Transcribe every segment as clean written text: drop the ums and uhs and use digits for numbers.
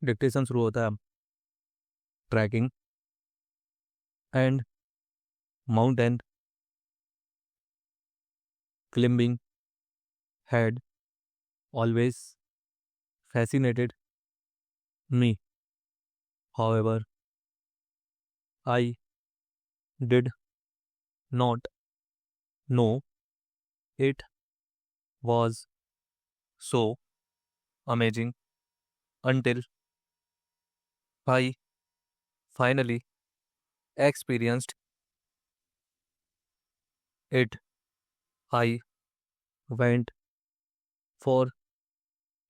Dictation शुरू होता है। Trekking and mountain climbing had always fascinated me. However, I did not know it was so amazing until I finally experienced it. I went for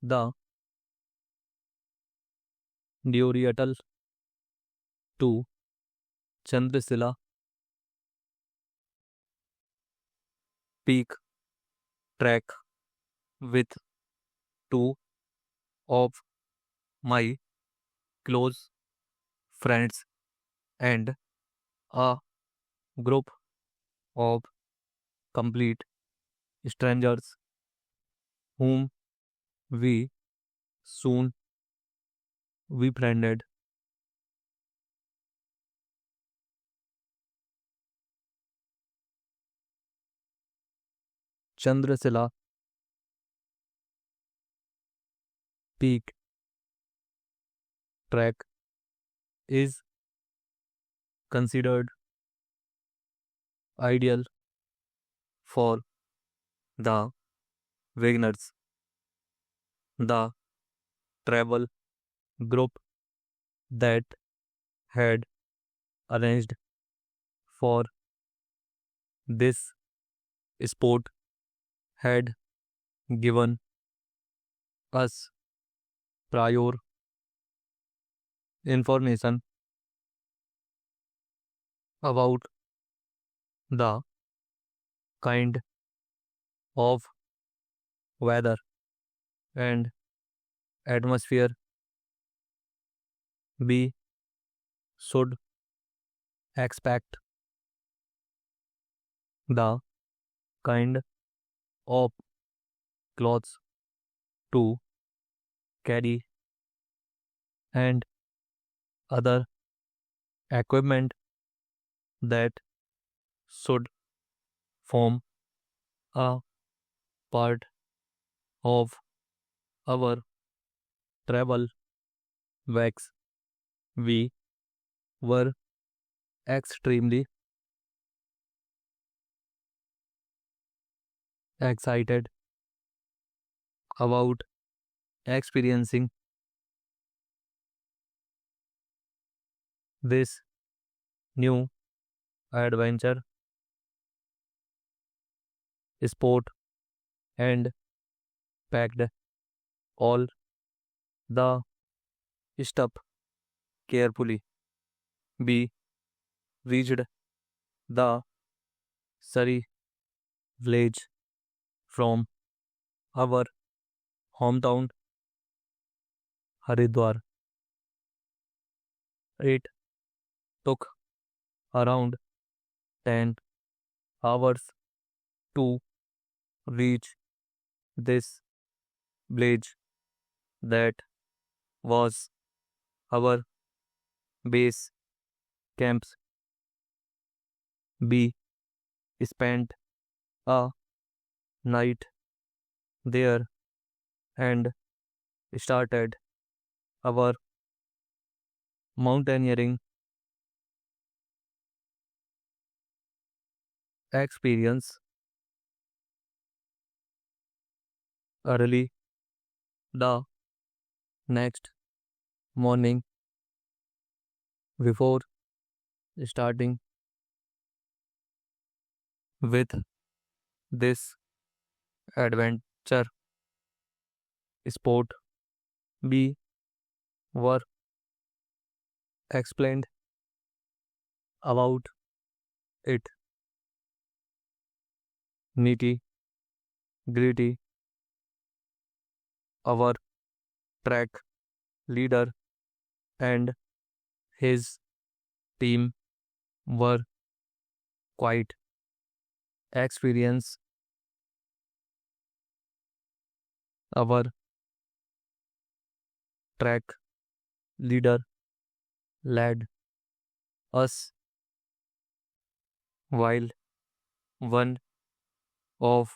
the Duriatal to Chandrasila Peak trek with two of my close friends and a group of complete strangers whom we soon befriended. Chandrasila Peak trek is considered ideal for the beginners. The travel group that had arranged for this sport had given us prior information about the kind of weather and atmosphere we should expect, the kind of clothes to carry, and other equipment that should form a part of our travel bags. We were extremely excited about experiencing this new adventure sport and packed all the stuff carefully. We reached the Surrey village from our hometown Haridwar. It took around 10 hours to reach this village that was our base camps. We spent a night there and started our mountaineering experience early the next morning. Before starting with this adventure sport. We were explained about it nitty gritty. Our track leader and his team were quite experienced. Our track leader led us while one of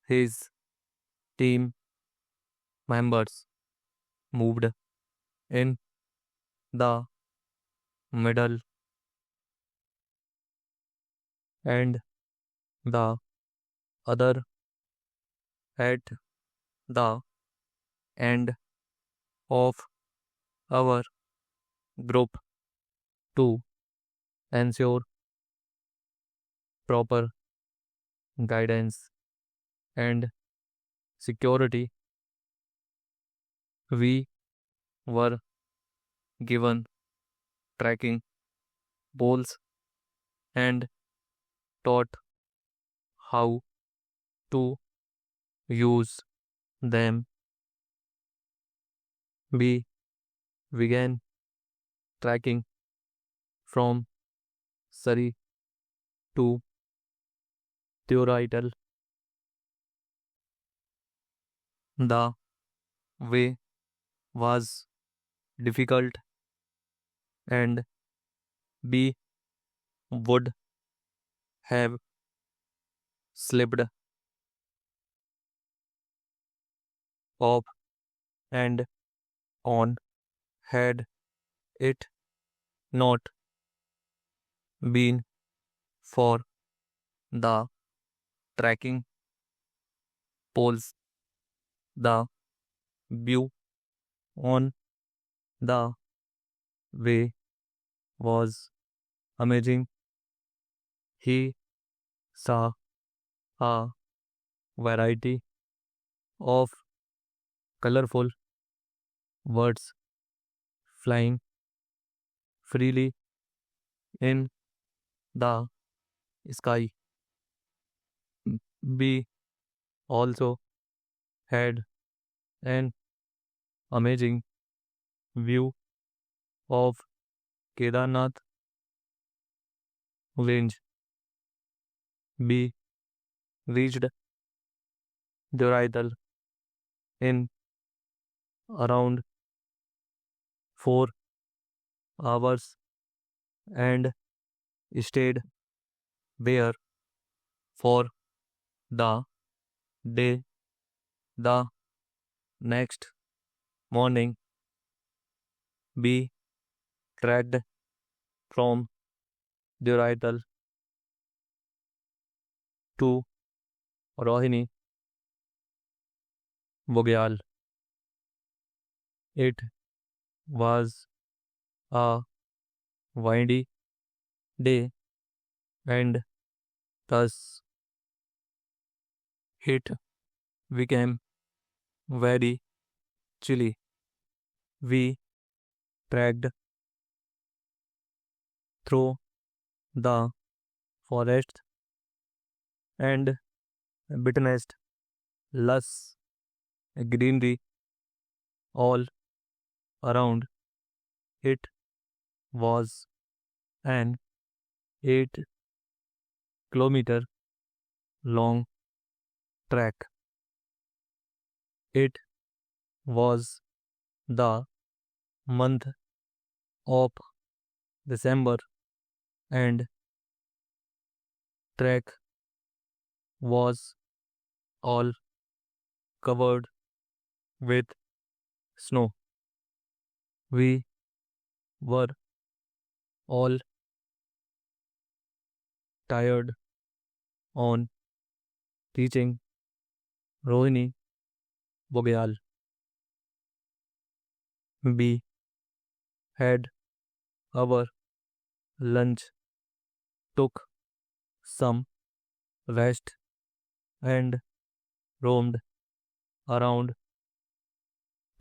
his team members moved in the middle and the other at the end of our group to ensure proper guidance and security. We were given tracking poles and taught how to use them. We began tracking from Surrey to Theorytal. The way was difficult and we would have slipped off and on had it not been for the tracking poles. The view on the way was amazing. He saw a variety of colorful birds flying freely in the sky. We also had an amazing view of Kedarnath range. We reached Doraidal in around 4 hours and stayed there for the day. The next morning, we trekked from Doraidal to Rohini Bogyal. It was a windy day and thus it became very chilly. We trekked through the forest and witnessed lush greenery all around. It was an 8 kilometer long trek. It was the month of December and trek was all covered with snow. We were all tired on reaching Rohini Bogyal. We had our lunch, took some rest, and roamed around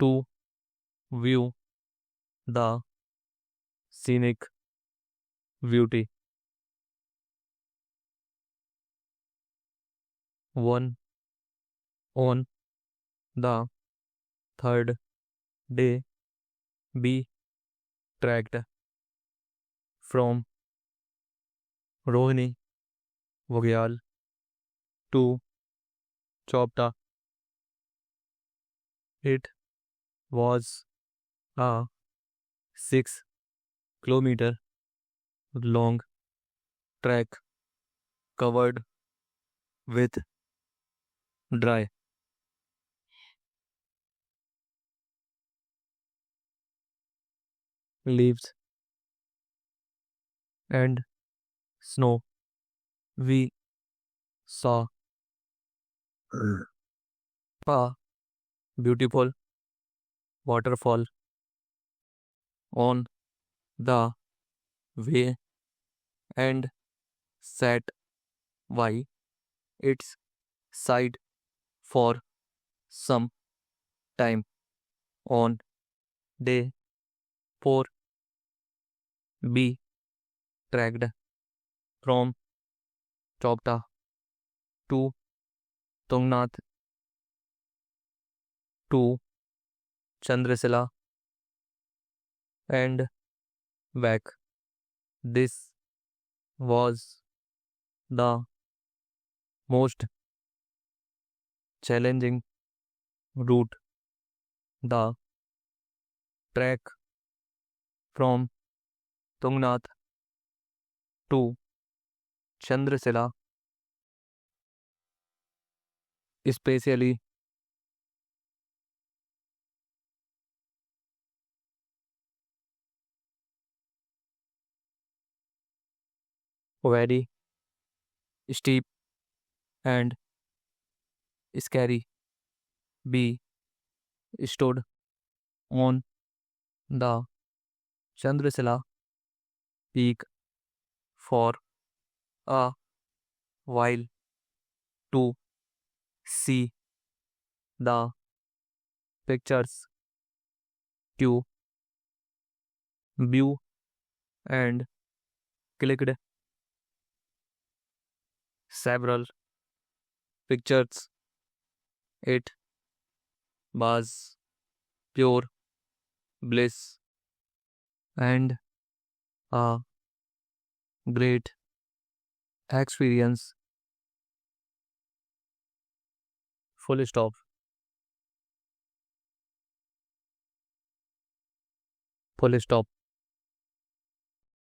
to view the scenic beauty. One on the third day, we trekked from Rohini Bogyal to Chopta. It was a 6 kilometer long track covered with dry leaves and snow. We saw a beautiful waterfall on the way and sat by its side for some time. On day 4, we trekked from Chopta to Tungnath to Chandrasila and back. This was the most challenging route. The trek from Tungnath to Chandrasila, especially very steep and scary. We stood on the Chandrasila peak for a while to see the pictures, to view and clicked several pictures. It was pure bliss and a great experience. Full stop. Full stop.